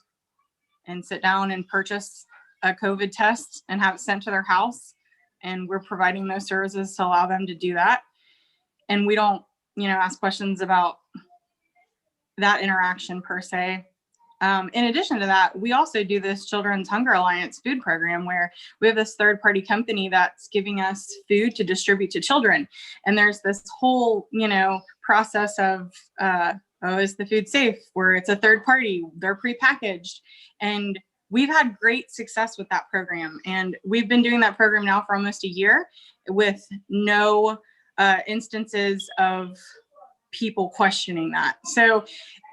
and sit down and purchase a COVID test and have it sent to their house. And we're providing those services to allow them to do that. And we don't, you know, ask questions about that interaction per se. In addition to that, we also do this Children's Hunger Alliance food program where we have this third-party company that's giving us food to distribute to children. And there's this whole, you know, process of, is the food safe? Where it's a third party, they're prepackaged. And we've had great success with that program. And we've been doing that program now for almost a year with no instances of people questioning that. So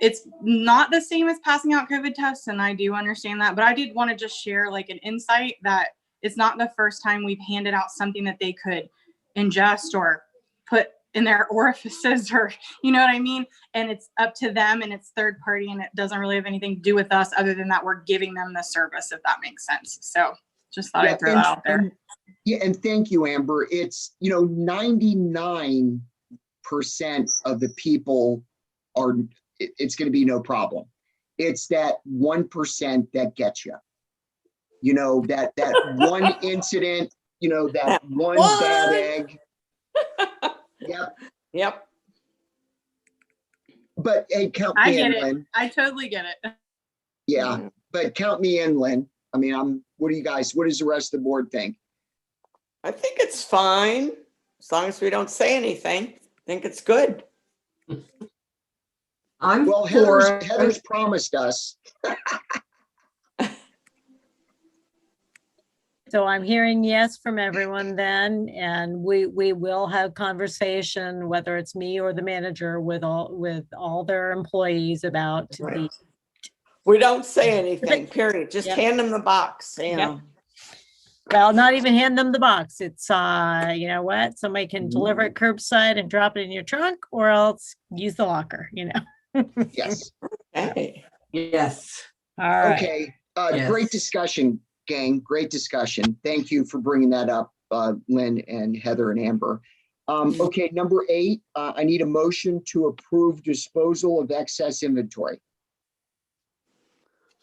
it's not the same as passing out COVID tests, and I do understand that, but I did want to just share like an insight that it's not the first time we've handed out something that they could ingest or put in their orifices, or you know what I mean? And it's up to them, and it's third party, and it doesn't really have anything to do with us other than that we're giving them the service, if that makes sense. So just thought I'd throw that out there. And thank you, Amber. It's, you know, 99% of the people are, it's going to be no problem. It's that 1% that gets you, you know, that one incident, you know, that one bad egg. Yep. Yep. But hey, count I me get in, it. Lynn. I totally get it. Yeah, but count me in, Lynn. I mean, what do you guys, what does the rest of the board think? I think it's fine, as long as we don't say anything. I think it's good. I'm Well, for Heather's promised us. So I'm hearing yes from everyone then, and we will have conversation, whether it's me or the manager, with all their employees about Right. We don't say anything, period. Just Yep. hand them the box, you Yep. know. Well, not even hand them the box. It's, you know what? Somebody can deliver it curbside and drop it in your trunk, or else use the locker, you know? Yes. Hey. Yes. All right. Okay, Yes. great discussion, gang. Great discussion. Thank you for bringing that up, Lynn and Heather and Amber. Okay, number 8, I need a motion to approve disposal of excess inventory.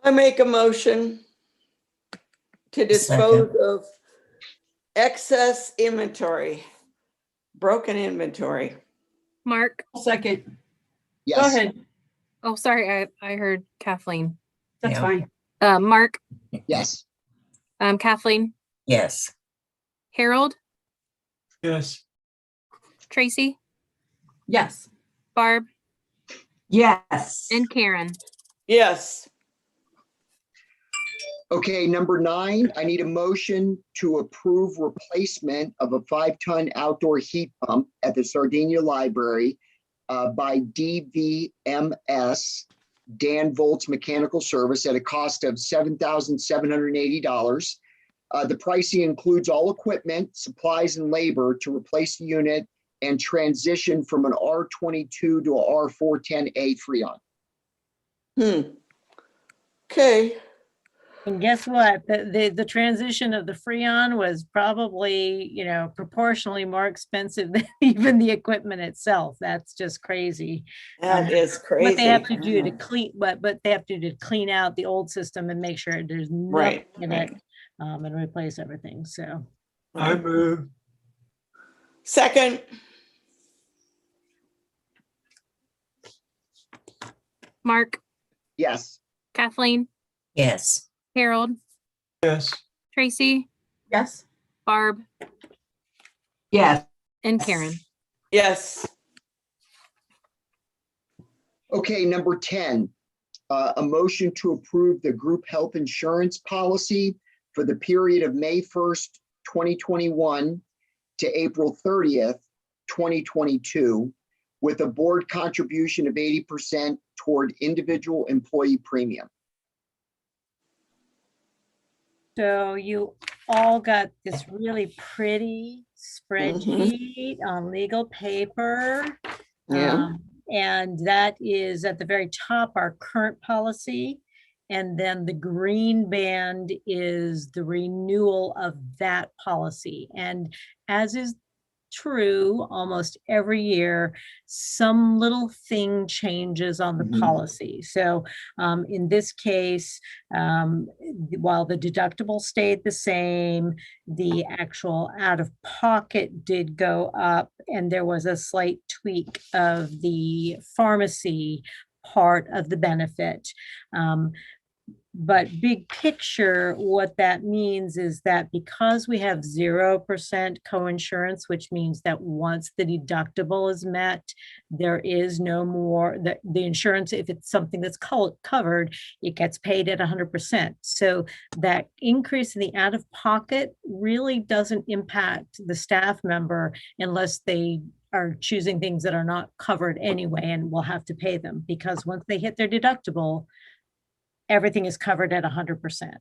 I make a motion to dispose of excess inventory, broken inventory. Mark, Second, go Yes. ahead. oh, sorry, I heard Kathleen. That's Yeah. fine. Mark, Yes. Kathleen, Yes. Harold, Yes. Tracy, Yes. Barb, Yes. and Karen. Yes. Okay, number 9, I need a motion to approve replacement of a 5-ton outdoor heat pump at the Sardinia Library by DVMS, Dan Volts Mechanical Service, at a cost of $7,780. The pricing includes all equipment, supplies, and labor to replace the unit and transition from an R22 to a R410A Freon. Okay. And guess what? The transition of the Freon was probably, you know, proportionally more expensive than even the equipment itself. That's just crazy. That is crazy. What they have to do to clean, but they have to do to clean out the old system and make sure there's nothing Right, in right. it, and replace everything. So, I move. Second. Mark, Yes. Kathleen, Yes. Harold, Yes. Tracy, Yes. Barb, Yes. and Karen. Yes. Okay, number 10, a motion to approve the group health insurance policy for the period of May 1st, 2021 to April 30th, 2022, with a board contribution of 80% toward individual employee premium. so you all got this really pretty spreadsheet on legal paper. Yeah. And that is at the very top, our current policy. And then the green band is the renewal of that policy. And as is true almost every year, some little thing changes on the Mhm. policy. So in this case, while the deductible stayed the same, the actual out of pocket did go up, and there was a slight tweak of the pharmacy part of the benefit. But big picture, what that means is that because we have 0% coinsurance, which means that once the deductible is met, there is no more, the insurance, if it's something that's covered, it gets paid at 100%. So that increase in the out-of-pocket really doesn't impact the staff member unless they are choosing things that are not covered anyway and will have to pay them, because once they hit their deductible, everything is covered at 100%.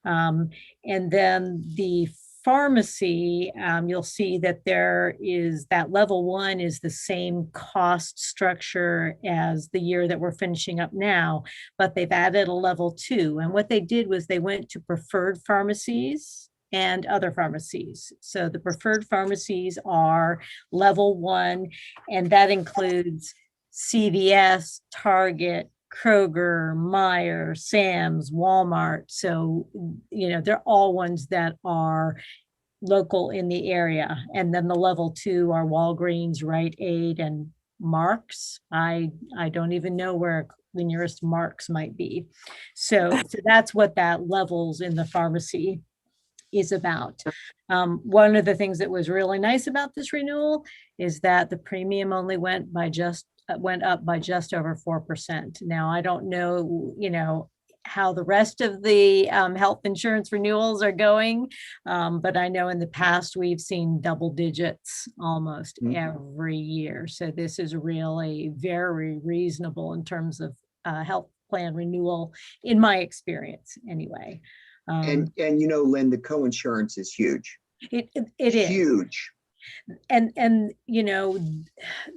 And then the pharmacy, you'll see that there is that level 1 is the same cost structure as the year that we're finishing up now, but they've added a level 2. And what they did was they went to preferred pharmacies and other pharmacies. So the preferred pharmacies are level 1, and that includes CVS, Target, Kroger, Meijer, Sam's, Walmart. So, you know, they're all ones that are local in the area. And then the level 2 are Walgreens, Rite Aid, and Marks. I don't even know where the nearest Marks might be. So that's what that levels in the pharmacy is about. One of the things that was really nice about this renewal is that the premium only went up by just over 4%. Now, I don't know, you know, how the rest of the health insurance renewals are going, but I know in the past we've seen double digits almost every year. So this is really very reasonable in terms of health plan renewal, in my experience anyway. And you know, Lynn, the co-insurance is huge. It is. Huge. And, you know,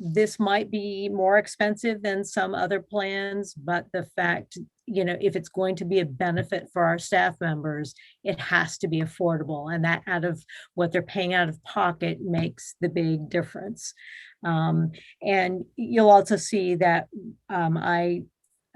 this might be more expensive than some other plans, but the fact, you know, if it's going to be a benefit for our staff members, it has to be affordable, and that out of what they're paying out of pocket makes the big difference. And you'll also see that I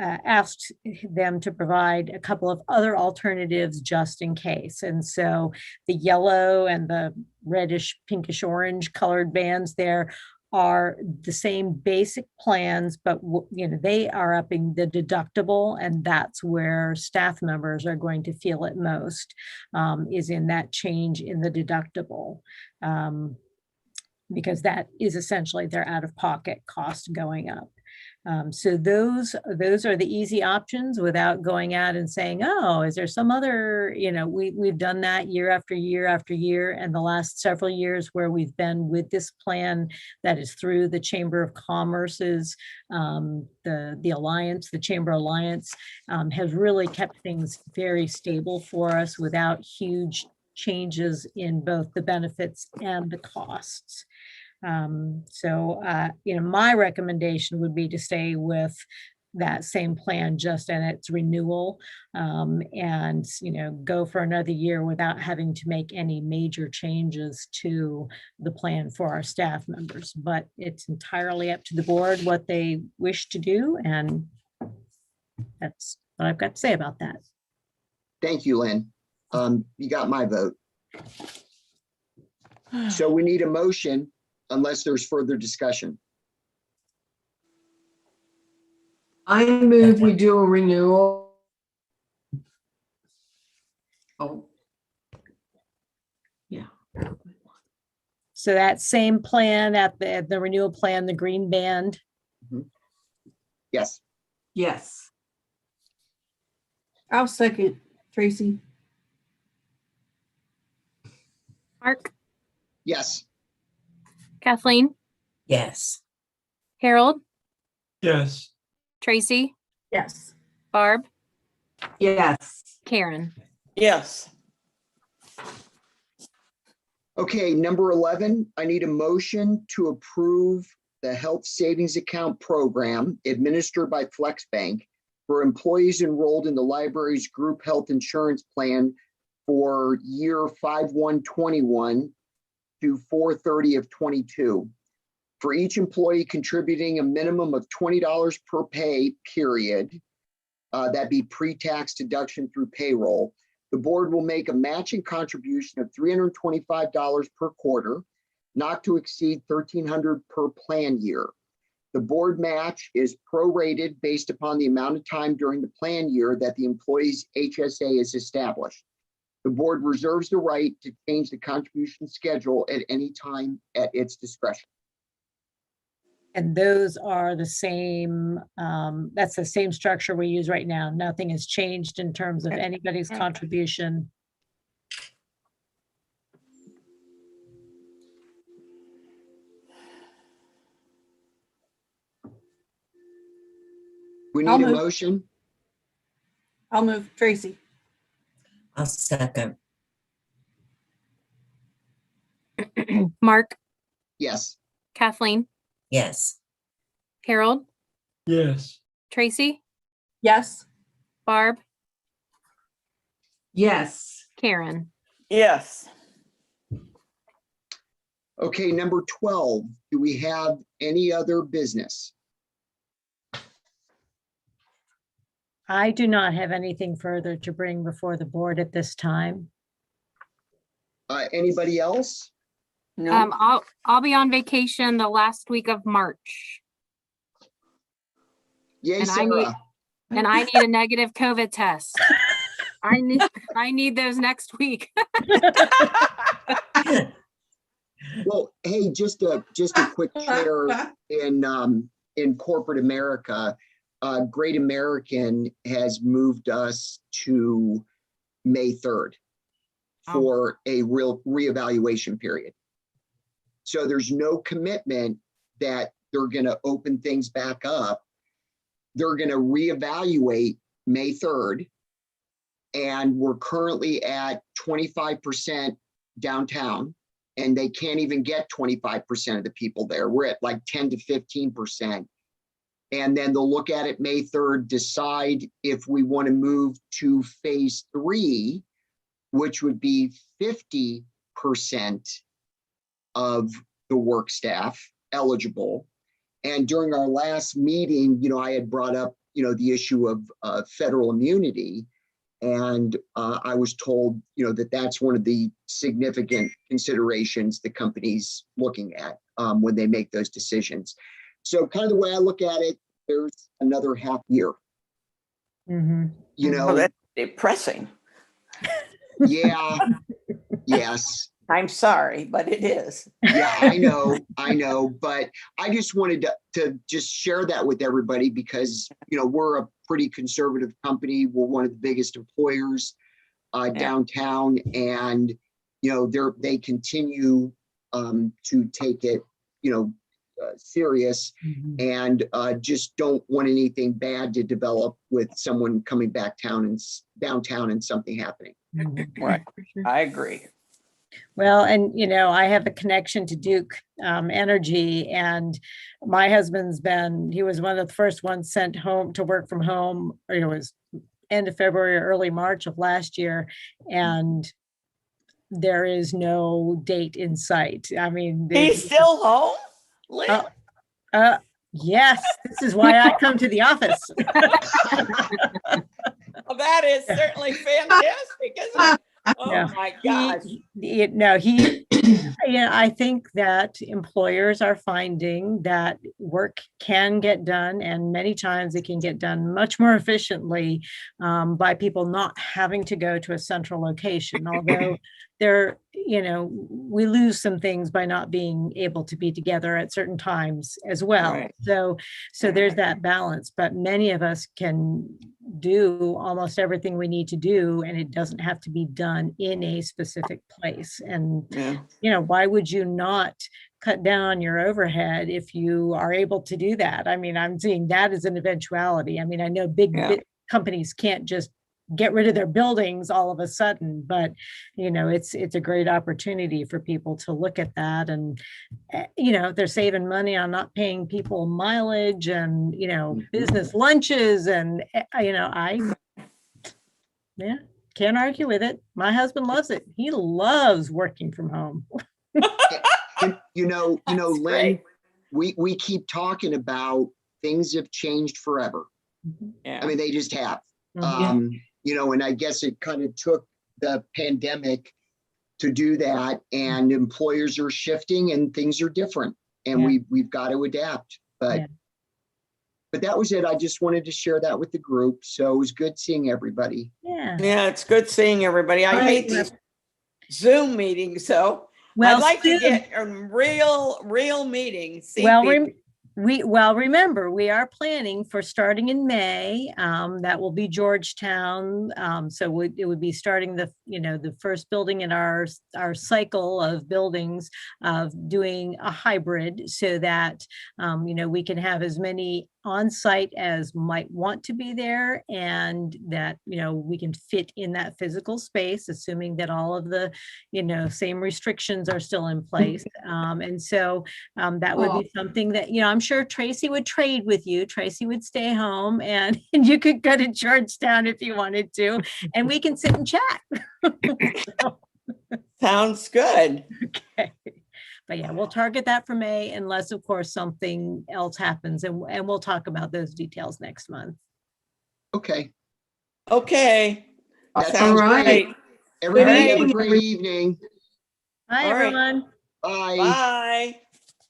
asked them to provide a couple of other alternatives just in case. And so the yellow and the reddish, pinkish orange colored bands there are the same basic plans, but you know, they are upping the deductible, and that's where staff members are going to feel it most, is in that change in the deductible. Because that is essentially their out-of-pocket cost going up. So those are the easy options without going out and saying, oh, is there some other, you know, we've done that year after year after year. And the last several years where we've been with this plan that is through the Chamber of Commerce's, the Alliance, the Chamber Alliance, has really kept things very stable for us without huge changes in both the benefits and the costs. You know, my recommendation would be to stay with that same plan just in its renewal, and, you know, go for another year without having to make any major changes to the plan for our staff members. But it's entirely up to the board what they wish to do, and that's what I've got to say about that. Thank you, Lynn. You got my vote. So we need a motion unless there's further discussion. I move we do a renewal. Oh. Yeah. So that same plan at the renewal plan, the green band. Yes. Yes. I'll second, Tracy. Mark, Yes. Kathleen, Yes. Harold, Yes. Tracy, Yes. Barb, Yes. Karen. Yes. Okay, number 11, I need a motion to approve the health savings account program administered by FlexBank for employees enrolled in the library's group health insurance plan for year 5/1/21 to 4/30 of 22. For each employee contributing a minimum of $20 per pay period, that be pre-tax deduction through payroll, the board will make a matching contribution of $325 per quarter, not to exceed $1,300 per plan year. The board match is prorated based upon the amount of time during the plan year that the employee's HSA is established. The board reserves the right to change the contribution schedule at any time at its discretion. And those are the same, that's the same structure we use right now. Nothing has changed in terms of anybody's contribution. We I'll need a move. motion. I'll move, Tracy. I'll second. Mark, Yes. Kathleen, Yes. Harold, Yes. Tracy, Yes. Barb, Yes. Karen. Yes. Okay, number 12, do we have any other business? I do not have anything further to bring before the board at this time. Anybody else? No. I'll be on vacation the last week of March, Yay, and I need- Sarah. and I need a negative COVID test. I need those next week. Well, hey, just a quick share in corporate America. Great American has moved us to May 3rd for a real reevaluation period. So there's no commitment that they're going to open things back up. they're going to reevaluate May 3rd. And we're currently at 25% downtown, and they can't even get 25% of the people there. We're at like 10 to 15%. And then they'll look at it May 3rd, decide if we want to move to phase 3, which would be 50% of the work staff eligible. And during our last meeting, I had brought up, the issue of federal immunity. And I was told, that that's one of the significant considerations the company's looking at when they make those decisions. So kind of the way I look at it, there's another half year. Mhm. Oh, that's depressing. Yeah, yes. I'm sorry, but it is. Yeah, I know, but I just wanted to just share that with everybody because, we're a pretty conservative company. We're one of the biggest employers downtown, and, they continue to take it, serious, and just don't want anything bad to develop with someone coming back downtown and something happening. Right. I agree. Well, and I have a connection to Duke Energy, and my husband's he was one of the first ones sent home to work from home, or it was end of February or early March of last year. And there is no date in sight. I mean, He's still home? Lynn? yes, this is why I come to the office. Well, that is certainly fantastic, isn't it? Oh Yeah. my gosh. I think that employers are finding that work can get done, and many times it can get done much more efficiently by people not having to go to a central location. Although we lose some things by not being able to be together at certain times as well. Right. So there's that balance, but many of us can do almost everything we need to do, and it doesn't have to be done in a specific place. And Yeah. why would you not cut down on your overhead if you are able to do that? I mean, I'm seeing that as an eventuality. I mean, I know big companies can't just get rid of their buildings all of a sudden, but it's a great opportunity for people to look at that. And they're saving money on not paying people mileage and business lunches, and I can't argue with it. My husband loves it. He loves working from home. Lynn, we keep talking about things have changed forever. Yeah. I mean, they just have. Mhm. And I guess it kind of took the pandemic to do that, and employers are shifting and things are different, and we've got to adapt. But that was it. I just wanted to share that with the group. So it was good seeing everybody. Yeah, it's good seeing everybody. I hate these Zoom meetings, so I'd like to get a real meeting. Remember, we are planning for starting in May. That will be Georgetown. So it would be starting the first building in our cycle of buildings of doing a hybrid, so that we can have as many on site as might want to be there, and that we can fit in that physical space, assuming that all of the same restrictions are still in place. And so that would be something that I'm sure Tracy would trade with you. Tracy would stay home, and you could go to Georgetown if you wanted to, and we can sit and chat. Sounds good. Okay. But we'll target that for May, unless of course something else happens, and we'll talk about those details next month. Okay. That sounds All right. great. Everybody have a great evening. Bye, All right. everyone. Bye. Bye.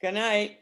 Good night.